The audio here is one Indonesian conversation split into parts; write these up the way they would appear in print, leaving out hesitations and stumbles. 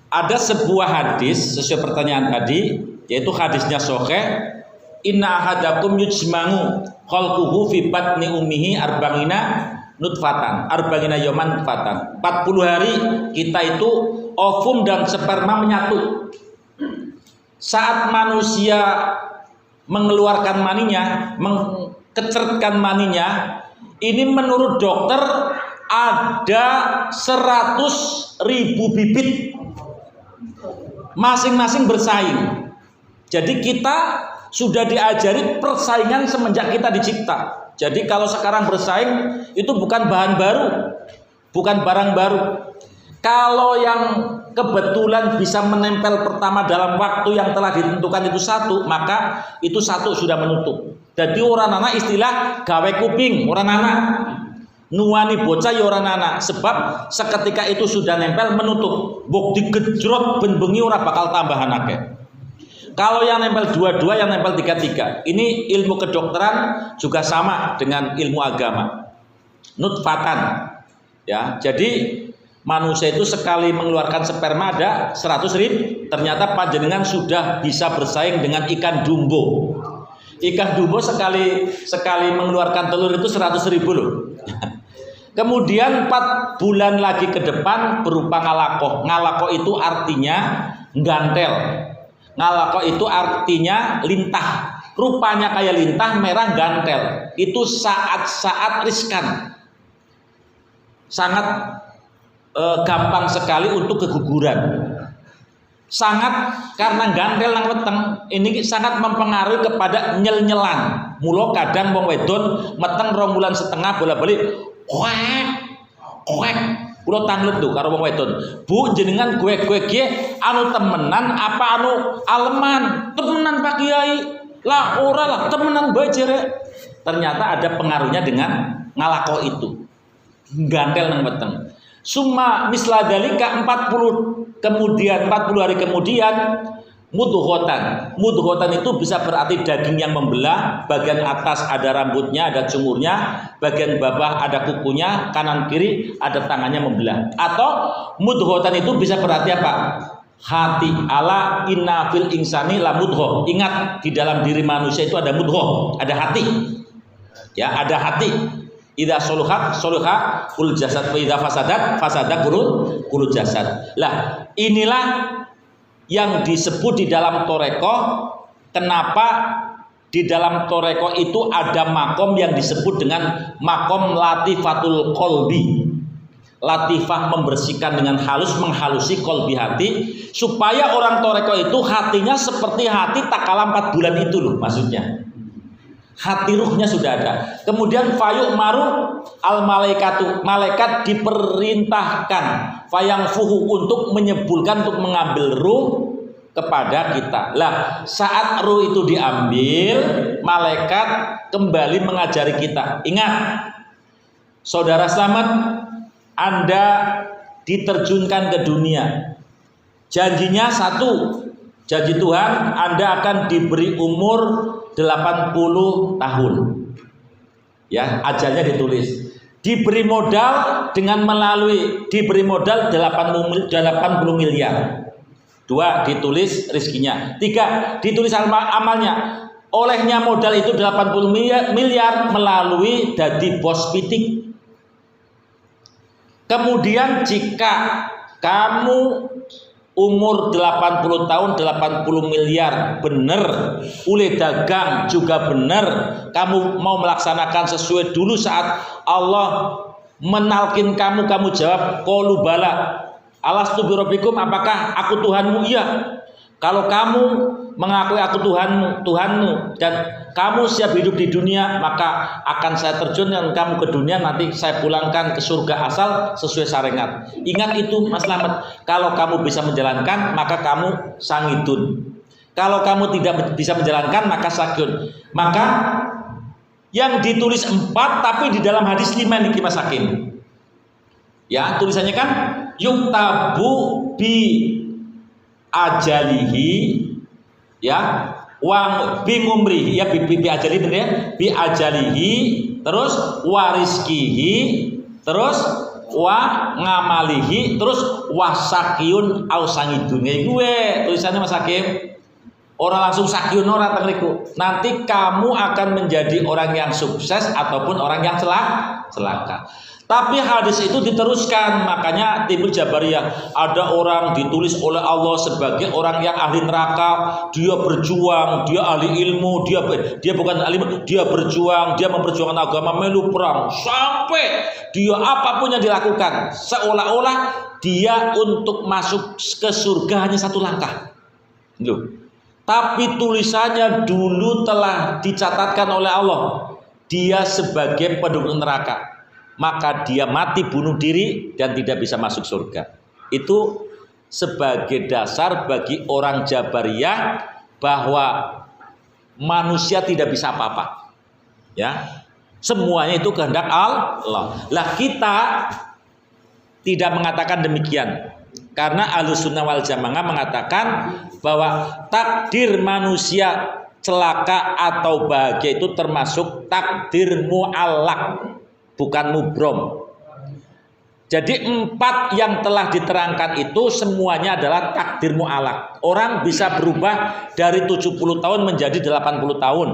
Ada sebuah hadis sesuai pertanyaan tadi, yaitu hadisnya sahih, inna ahadakum yujma'u khalquhu fi batni ummihi arba'ina nutfatan, arba'ina yawman nutfatan. 40 hari kita itu ovum dan sperma menyatu. Saat manusia mengeluarkan maninya, mengecertkan maninya, ini menurut dokter ada 100.000 bibit, masing-masing bersaing. Jadi kita sudah diajari persaingan semenjak kita dicipta. Jadi kalau sekarang bersaing itu bukan bahan baru, bukan barang baru. Kalau yang kebetulan bisa menempel pertama dalam waktu yang telah ditentukan itu satu, maka itu satu sudah menutup. Jadi orang anak istilah gawe kuping, orang anak nuani bocah ya orang anak, sebab seketika itu sudah nempel menutup. Buk digejrot ben bengi ora bakal tambahan akeh. Kalau yang nempel dua-dua, yang nempel tiga-tiga. Ini ilmu kedokteran juga sama dengan ilmu agama. Nutfatan. Ya, jadi manusia itu sekali mengeluarkan sperma ada 100.000. Ternyata panjenengan sudah bisa bersaing dengan ikan dumbo. Ikan dumbo sekali mengeluarkan telur itu 100.000 loh. Kemudian 4 bulan lagi ke depan berupa ngalakoh. Ngalakoh itu artinya nggantel. Ngalakoh itu artinya lintah. Rupanya kayak lintah, merah, gantel. Itu saat-saat riskan. Sangat gampang sekali untuk keguguran. Sangat karena gantel nang weteng ini sangat mempengaruhi kepada nyel-nyelan. Mula kadang wong wedon meteng 2,5 bulan bola-balik koek kula tanglet tuh karo wong wedon. Bu jenengan gue anu temenan apa anu aleman? Temenan Pak Kiai. Lah ora lah, temenan bae jere. Ternyata ada pengaruhnya dengan ngalako itu. Gantel nang weteng. Summa misla dalika 40 hari kemudian mudghotan. Mudghotan itu bisa berarti daging yang membelah, bagian atas ada rambutnya, ada cungurnya, bagian bawah ada kukunya, kanan kiri ada tangannya membelah. Atau mudghotan itu bisa berarti apa? Hati. Ala inna fil insani la mudghoh. Ingat, di dalam diri manusia itu ada mudghoh, ada hati. Ya, ada hati. Idza soluhat soluha kul jasad, wa idza fasadat kul jasad. Lah, inilah yang disebut di dalam toreko. Kenapa di dalam toreko itu ada makom yang disebut dengan makom latifatul kolbi. Latifah membersihkan dengan halus, menghalusi kolbi hati, supaya orang toreko itu hatinya seperti hati tak kala 4 bulan itu loh maksudnya. Hati ruhnya sudah ada. Kemudian fayuk maru al malaikatu, malaikat diperintahkan fayang fuhu untuk menyebulkan, untuk mengambil ruh kepada kita. Lah, saat ruh itu diambil, malaikat kembali mengajari kita. Ingat, saudara selamat, Anda diterjunkan ke dunia. Janjinya satu, janji Tuhan, Anda akan diberi umur 80 tahun. Ya, ajalnya ditulis. Diberi modal diberi modal 80 miliar. 2, ditulis rizkinya. 3, ditulis amalnya. Olehnya modal itu 80 miliar melalui dadi bos pitik. Kemudian jika kamu umur 80 tahun 80 miliar bener, ule dagang juga bener, kamu mau melaksanakan sesuai dulu saat Allah menalkin kamu jawab qalu bala alastu birabbikum, apakah aku Tuhanmu? Iya. Kalau kamu mengakui aku Tuhanmu dan kamu siap hidup di dunia, maka akan saya terjunkan kamu ke dunia, nanti saya pulangkan ke surga asal sesuai syariat. Ingat itu Mas Slamet. Kalau kamu bisa menjalankan, maka kamu sangidun. Kalau kamu tidak bisa menjalankan, maka sakyun. Maka yang ditulis 4 tapi di dalam hadis 5 nih Mas Hakim. Ya, tulisannya kan yuktabu bi ajalihi, ya, wa bi umrihi, ya bi ajalihi bener ya, bi ajalihi, terus wariskihi, terus wa ngamalihi terus wasakiyun au sangidune gue tulisannya Mas Hakim. Orang langsung sakiyun ora tengriku. Nanti kamu akan menjadi orang yang sukses ataupun orang yang celaka. Tapi hadis itu diteruskan, makanya timbul Jabariyah. Ada orang ditulis oleh Allah sebagai orang yang ahli neraka, dia berjuang, dia ahli ilmu, dia bukan ahli, dia berjuang, dia memperjuangkan agama, melu perang, sampai dia apapun yang dilakukan, seolah-olah dia untuk masuk ke surga hanya satu langkah. Loh. Tapi tulisannya dulu telah dicatatkan oleh Allah, dia sebagai penduduk neraka. Maka dia mati bunuh diri dan tidak bisa masuk surga. Itu sebagai dasar bagi orang Jabariyah bahwa manusia tidak bisa apa-apa. Ya, semuanya itu kehendak Allah. Lah kita tidak mengatakan demikian. Karena Ahlussunnah wal Jamaah mengatakan bahwa takdir manusia celaka atau bahagia itu termasuk takdir mu'allaq, bukan mubrom. Jadi 4 yang telah diterangkan itu semuanya adalah takdir mu'allaq. Orang bisa berubah dari 70 tahun menjadi 80 tahun.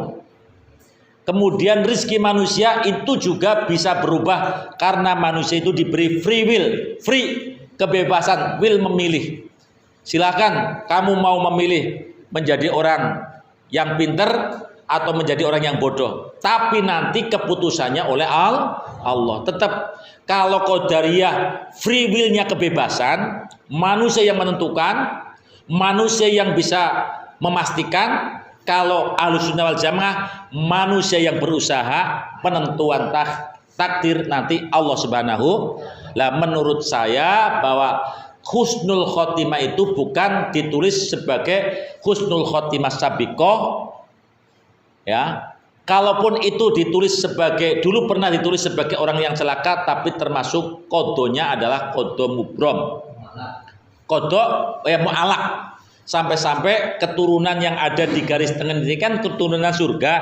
Kemudian rizki manusia itu juga bisa berubah karena manusia itu diberi free will, kebebasan, will memilih. Silakan kamu mau memilih menjadi orang yang pinter atau menjadi orang yang bodoh. Tapi nanti keputusannya oleh Allah. Tetap kalau Qadariyah free will-nya kebebasan, manusia yang menentukan, manusia yang bisa memastikan. Kalau Ahlussunnah wal Jamaah manusia yang berusaha, penentuan takdir nanti Allah Subhanahu. Lah menurut saya bahwa husnul khotimah itu bukan ditulis sebagai husnul khotimah sabiqah. Ya, kalaupun itu ditulis sebagai, dulu pernah ditulis sebagai orang yang celaka, tapi termasuk kodonya adalah kodo mubrom, kodo mu'allaq. Sampai-sampai keturunan yang ada di garis tengah ini kan keturunan surga,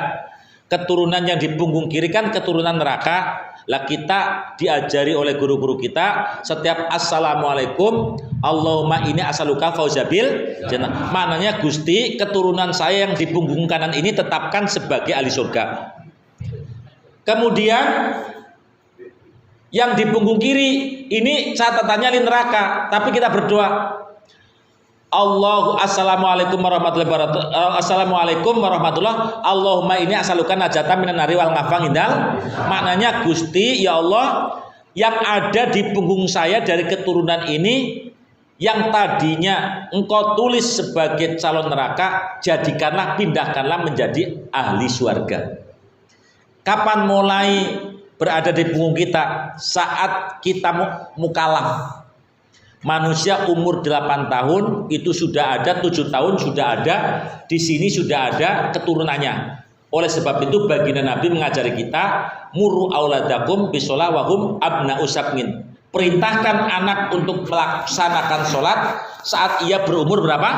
keturunan yang di punggung kiri kan keturunan neraka. Lah kita diajari oleh guru-guru kita setiap assalamualaikum Allahumma ini asaluka fauzabil jannah. Maknanya Gusti, keturunan saya yang di punggung kanan ini tetapkan sebagai ahli surga. Kemudian yang di punggung kiri ini catatannya di neraka, tapi kita berdoa assalamualaikum warahmatullahi wabarakatuh. Assalamualaikum warahmatullahi. Allahumma ini asalukan najatan minan nari wal ngafang indal. Maknanya Gusti, ya Allah, yang ada di punggung saya dari keturunan ini, yang tadinya engkau tulis sebagai calon neraka, jadikanlah, pindahkanlah menjadi ahli surga. Kapan mulai berada di punggung kita? Saat kita mukallaf. Manusia umur 8 tahun itu sudah ada, 7 tahun sudah ada, di sini sudah ada keturunannya. Oleh sebab itu baginda Nabi mengajari kita, muru auladakum bisolah wahum abna'u sab'in. Perintahkan anak untuk melaksanakan sholat saat ia berumur berapa?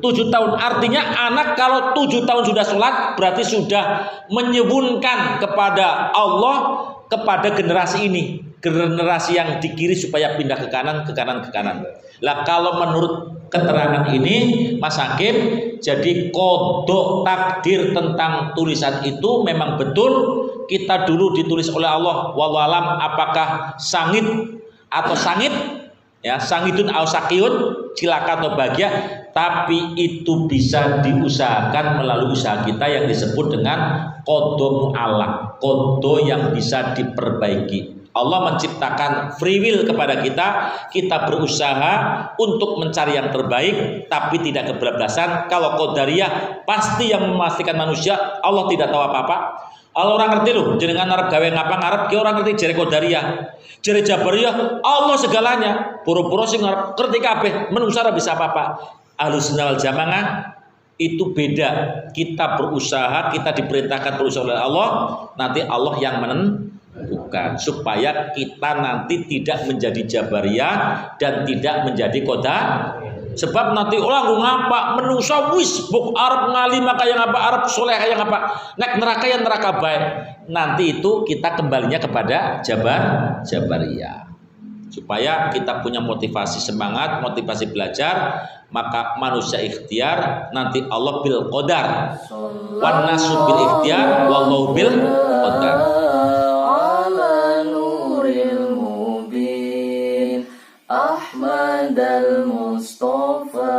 7 tahun. Artinya anak kalau 7 tahun sudah sholat berarti sudah menyebutkan kepada Allah, kepada generasi ini, generasi yang di kiri supaya pindah ke kanan, ke kanan, ke kanan. Lah kalau menurut keterangan ini Mas Hakim, jadi kodok takdir tentang tulisan itu memang betul. Kita dulu ditulis oleh Allah, wallahualam apakah sangit atau sangit, ya sangitun au sakiyun, cilaka atau bahagia, tapi itu bisa diusahakan melalui usaha kita yang disebut dengan kodo mu'allaq, kodo yang bisa diperbaiki. Allah menciptakan free will kepada kita, kita berusaha untuk mencari yang terbaik, tapi tidak kebablasan. Kalau Qadariyah pasti yang memastikan manusia, Allah tidak tahu apa-apa. Allah orang ngerti loh, jenengan Arab gawe ngapa ngarep, ki orang ngerti jere Qadariyah. Jere Jabariyah, Allah segalanya. Pura-pura sing ngarep ngerti kabeh, menungsa ora bisa apa-apa. Ahlussunnah wal Jamaah itu beda. Kita berusaha, kita diperintahkan berusaha oleh Allah, nanti Allah yang menentukan supaya kita nanti tidak menjadi Jabariyah dan tidak menjadi Qadariyah. Sebab nanti orang ngapa menungsa wis buk Arab ngali maka yang apa Arab soleh yang apa nek neraka yang neraka baik. Nanti itu kita kembalinya kepada Jabariyah. supaya kita punya motivasi semangat, motivasi belajar. Maka manusia ikhtiar, nanti Allah bil qadar, wan nasu bil ikhtiar, wallahu bil qadar. Ala nuril mubin Ahmad al Mustafa